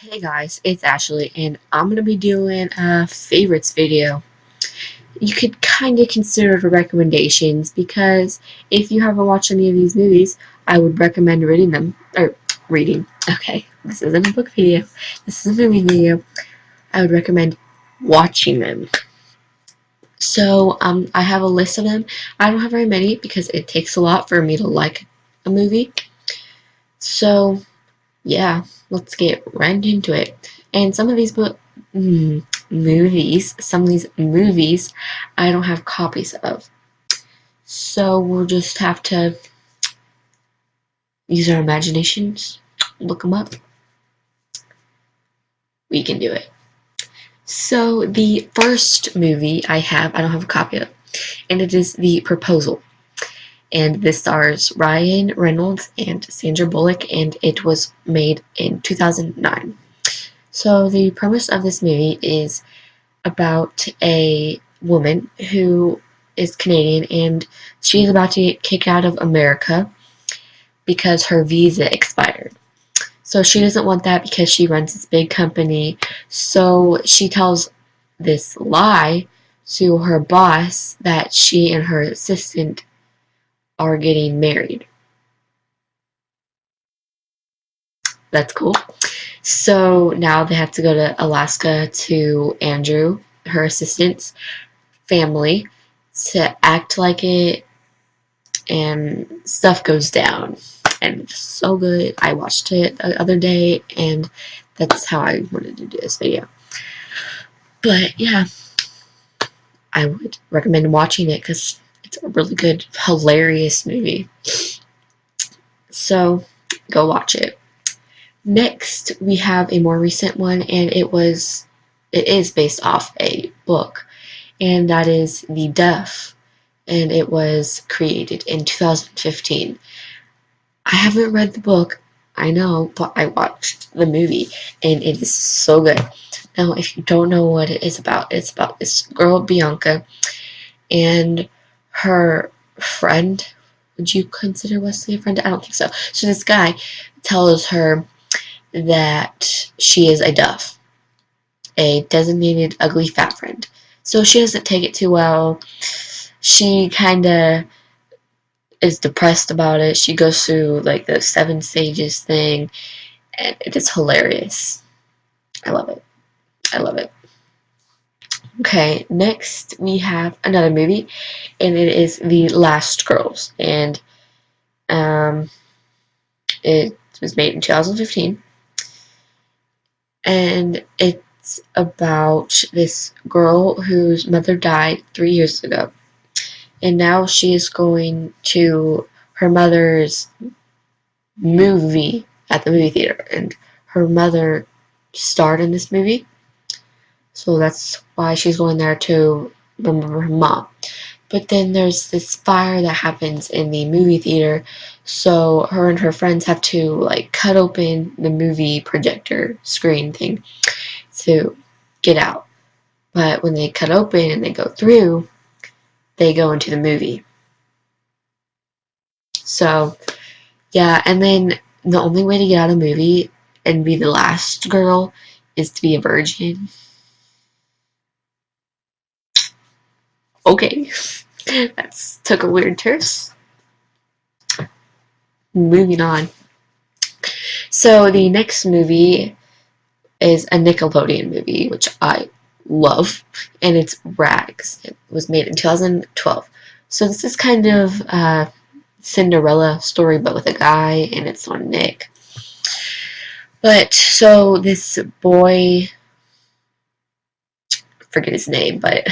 Hey guys, it's Ashley, and I'm going to be doing a favorites video. You could kind of consider it recommendations because if you haven't watched any of these movies, I would recommend reading them. Or, reading. Okay, this isn't a book video. This is a movie video. I would recommend watching them. So, I have a list of them. I don't have very many because it takes a lot for me to like a movie. So, yeah, let's get right into it. And some of these some of these movies, I don't have copies of. So we'll just have to use our imaginations, look them up. We can do it. So the first movie I don't have a copy of, and it is The Proposal. And this stars Ryan Reynolds and Sandra Bullock, and it was made in 2009. So the premise of this movie is about a woman who is Canadian and she's about to get kicked out of America because her visa expired. So she doesn't want that because she runs this big company. So she tells this lie to her boss that she and her assistant are getting married. That's cool. So now they have to go to Alaska to Andrew, her assistant's family, to act like it, and stuff goes down. And it's so good. I watched it the other day, and that's how I wanted to do this video. But yeah, I would recommend watching it because it's a really good, hilarious movie. So go watch it. Next, we have a more recent one, and it is based off a book, and that is The Duff, and it was created in 2015. I haven't read the book, I know, but I watched the movie, and it is so good. Now, if you don't know what it's about this girl, Bianca, and her friend. Would you consider Wesley a friend? I don't think so. So this guy tells her that she is a Duff, a designated ugly fat friend. So she doesn't take it too well. She kind of is depressed about it. She goes through like the 7 stages thing, and it is hilarious. I love it. I love it. Okay, next we have another movie, and it is The Last Girls, and um, it was made in 2015, and it's about this girl whose mother died 3 years ago, and now she is going to her mother's movie at the movie theater, and her mother starred in this movie, so that's why she's going there to remember her mom. But then there's this fire that happens in the movie theater, so her and her friends have to like cut open the movie projector screen thing to get out. But when they cut open and they go through, they go into the movie. So yeah, and then the only way to get out of the movie and be the last girl is to be a virgin. Okay, that's took a weird twist. Moving on. So the next movie is a Nickelodeon movie, which I love, and it's Rags. It was made in 2012. So this is kind of a Cinderella story, but with a guy, and it's on Nick. But so this boy, I forget his name, but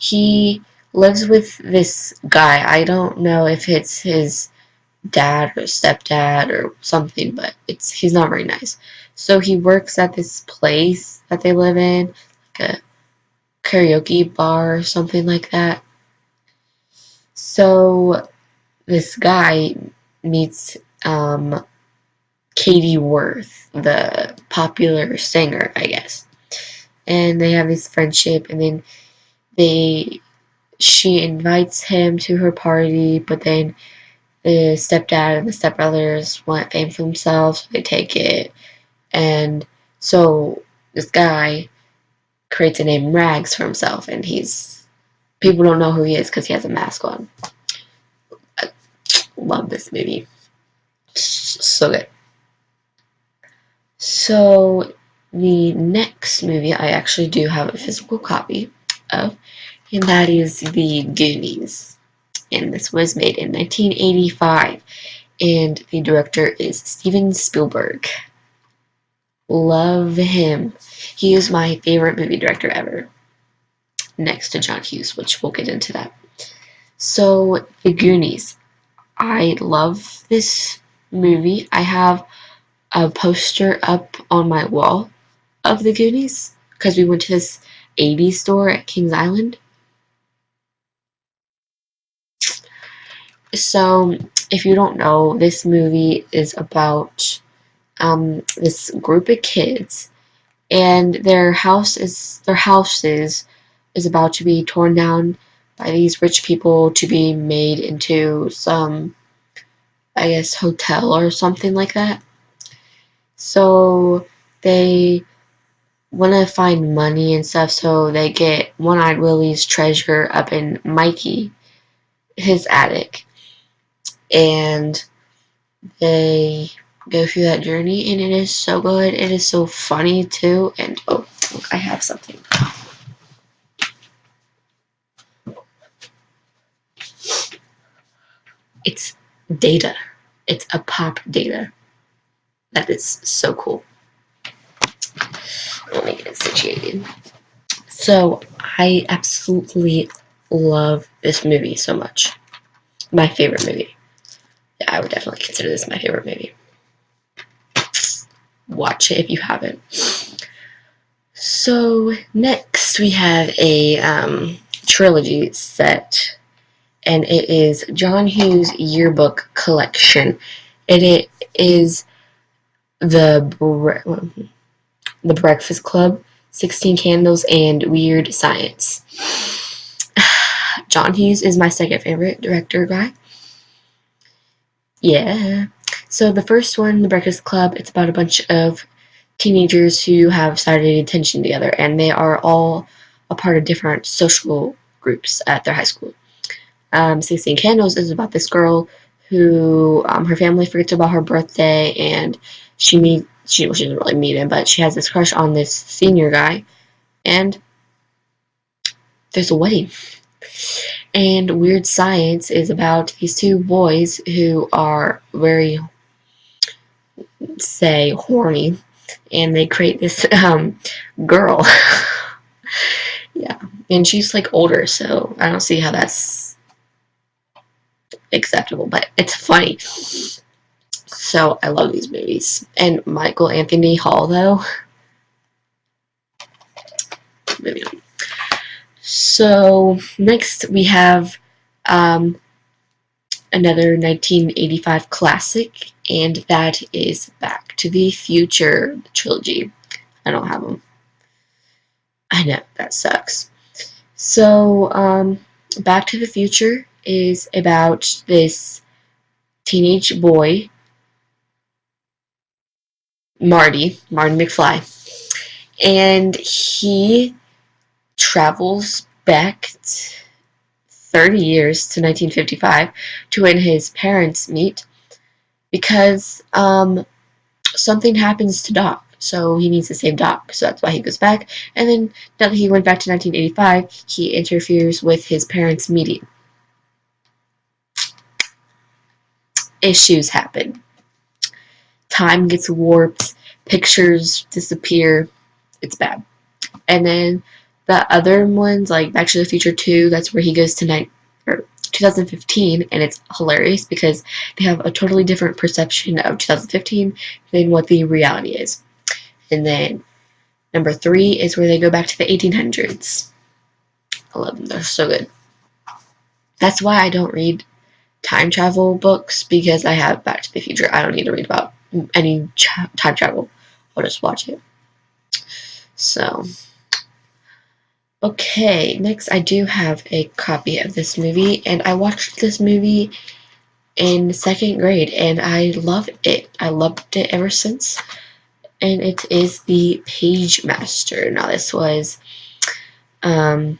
he lives with this guy. I don't know if it's his dad or stepdad or something, but he's not very nice. So he works at this place that they live in, like a karaoke bar or something like that. So this guy meets Katie Worth, the popular singer, I guess. And they have this friendship, and then she invites him to her party, but then the stepdad and the stepbrothers want fame for themselves, so they take it. And so this guy creates a name Rags for himself, and people don't know who he is because he has a mask on. I love this movie. So good. So the next movie I actually do have a physical copy of, and that is The Goonies. And this was made in 1985, and the director is Steven Spielberg. Love him. He is my favorite movie director ever, next to John Hughes, which we'll get into that. So, The Goonies. I love this movie. I have a poster up on my wall of The Goonies because we went to this 80s store at Kings Island. So, if you don't know, this movie is about this group of kids, and their houses is about to be torn down by these rich people to be made into some, I guess, hotel or something like that. So they want to find money and stuff, so they get One-Eyed Willie's treasure up in Mikey, his attic, and they go through that journey, and it is so good. It is so funny too. And oh, look, I have something. It's data. It's a pop data. That is so cool. Let me get it situated. So I absolutely love this movie so much. My favorite movie. Yeah, I would definitely consider this my favorite movie. Watch it if you haven't. So next we have a trilogy set, and it is John Hughes Yearbook Collection, and it is the Breakfast Club, 16 Candles, and Weird Science. John Hughes is my second favorite director guy. Yeah. So the first one, The Breakfast Club, it's about a bunch of teenagers who have started attention together, and they are all a part of different social groups at their high school. 16 Candles is about this girl who her family forgets about her birthday, and she doesn't really meet him, but she has this crush on this senior guy, and there's a wedding. And Weird Science is about these two boys who are very, say, horny, and they create this girl. Yeah, and she's like older, so I don't see how that's acceptable, but it's funny. So I love these movies. And Michael Anthony Hall, though. Moving on. So next we have another 1985 classic, and that is Back to the Future trilogy. I don't have them. I know, that sucks. So Back to the Future is about this teenage boy, Marty McFly, and he travels back 30 years to 1955 to when his parents meet because something happens to Doc, so he needs to save Doc, so that's why he goes back. And then now that he went back to 1985, he interferes with his parents' meeting. Issues happen. Time gets warped, pictures disappear. It's bad. And then the other ones, like Back to the Future 2, that's where he goes to 2015, and it's hilarious because they have a totally different perception of 2015 than what the reality is. And then number 3 is where they go back to the 1800s. I love them. They're so good. That's why I don't read time travel books, because I have Back to the Future. I don't need to read about any time travel. I'll just watch it. So, okay, next I do have a copy of this movie, and I watched this movie in 2nd grade, and I love it. I loved it ever since. and it is The Page Master. Now, this was um,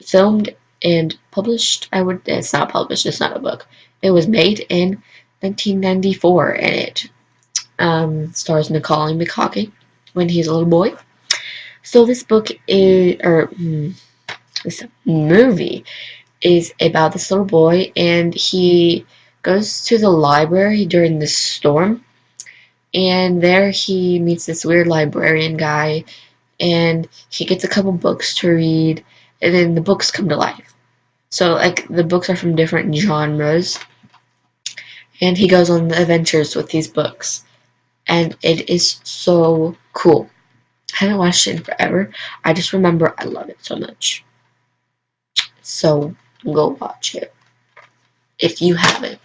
filmed and published. It's not published. It's not a book. It was made in 1994, and it stars Macaulay Culkin when he's a little boy. So this book is, this movie is about this little boy, and he goes to the library during the storm, and there he meets this weird librarian guy, and he gets a couple books to read, and then the books come to life. So, like, the books are from different genres, and he goes on adventures with these books, and it is so cool. I haven't watched it in forever. I just remember I love it so much. So, go watch it if you haven't.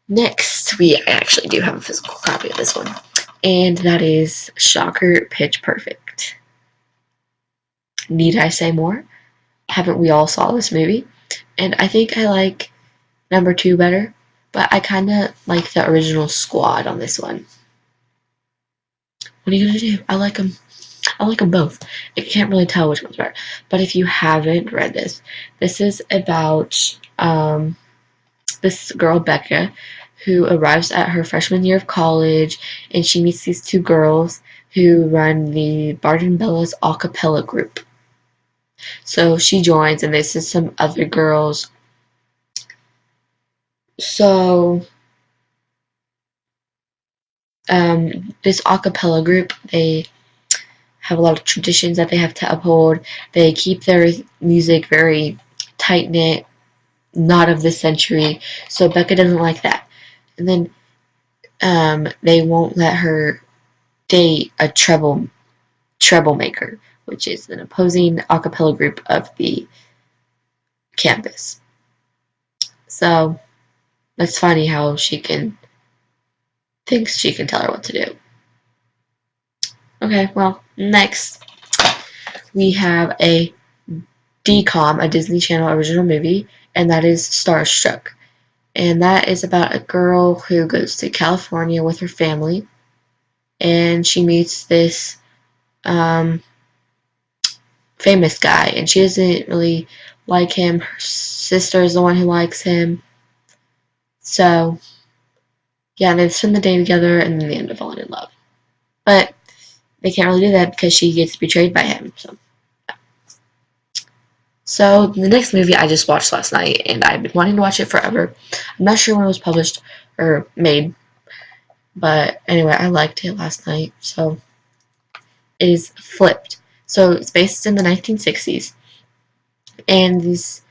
Next, we actually do have a physical copy of this one, and that is Shocker Pitch Perfect. Need I say more? Haven't we all saw this movie? And I think I like number 2 better, but I kind of like the original squad on this one. What are you gonna do? I like them. I like them both. I can't really tell which one's better. But if you haven't read this, this is about this girl, Becca, who arrives at her freshman year of college, and she meets these 2 girls who run the Barden Bellas a cappella group. So she joins, and this is some other girls. So this a cappella group, they have a lot of traditions that they have to uphold. They keep their music very tight-knit, not of the century. So Becca doesn't like that. And then they won't let her date a troublemaker, which is an opposing a cappella group of the campus. So that's funny how thinks she can tell her what to do. Okay, well, next we have a DCOM, a Disney Channel original movie, and that is Starstruck. And that is about a girl who goes to California with her family, and she meets this famous guy, and she doesn't really like him. Her sister is the one who likes him. So, yeah, they spend the day together, and then they end up falling in love. But they can't really do that because she gets betrayed by him. So the next movie I just watched last night, and I've been wanting to watch it forever. I'm not sure when it was published or made, but anyway, I liked it last night. So it is Flipped. So it's based in the 1960s, and this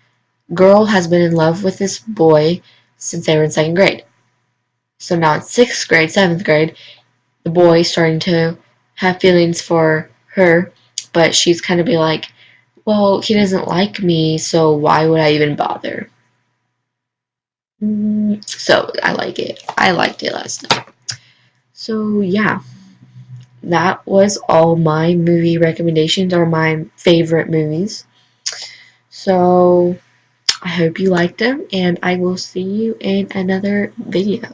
girl has been in love with this boy since they were in 2nd grade. So now in 6th grade, 7th grade, the boy is starting to have feelings for her, but she's kind of be like, well, he doesn't like me, so why would I even bother? So I like it. I liked it last night. So yeah, that was all my movie recommendations, or my favorite movies. So I hope you liked them, and I will see you in another video.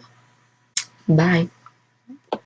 Bye.